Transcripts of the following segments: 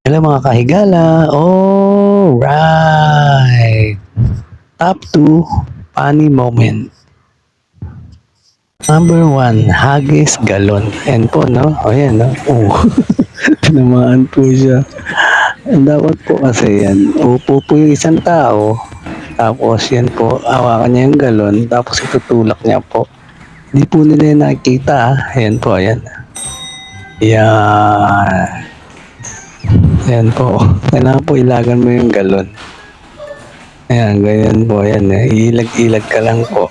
Hello mga kahigala, alright. Top 2, funny moment. Number 1, hagis galon. Ayan po, no? O yan, no? Oh, tinamaan po siya. Ang dapat po kasi yan, upo po yung isang tao, tapos yan po, hawakan niya yung galon, tapos itutulak niya po. Hindi po nila yung nakikita, ah. Ayan po, ayan. Yan. Ayan po. Kailangan po ilagan mo yung galon. Ayan, ganyan po. Ayan, ilag-ilag ka lang po.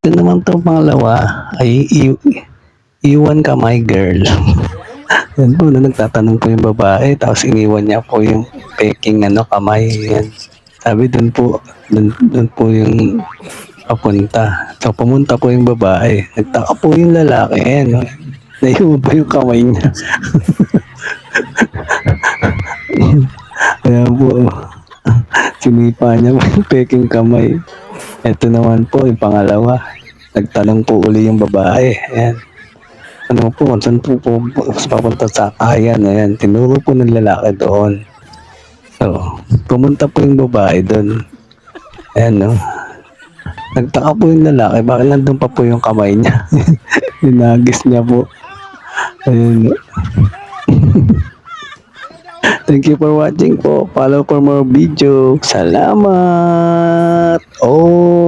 Ito naman to pangalawa ay iwan ka my girl. Yan po na nagtatanong po yung babae tapos iniwan niya po yung peking kamay. Yan. Sabi dun po yung papunta. So pumunta po yung babae. Nagtaka po yung lalaki. Ayan, no? Naiwan po yung kamay niya. Kaya po, sinipa niya po yung peking kamay. Ito naman po yung pangalawa. Nagtanong po uli yung babae. Ayan. Ano po, saan po papunta sa kayan? Ayan, tinuro po ng lalaki doon. So, pumunta po yung babae doon. Ayan, no? Nagtaka po yung lalaki, bakit nandun pa po yung kamay niya? Dinagis niya po. Ayun. Thank you for watching po. Follow for more video. Salamat! Oh!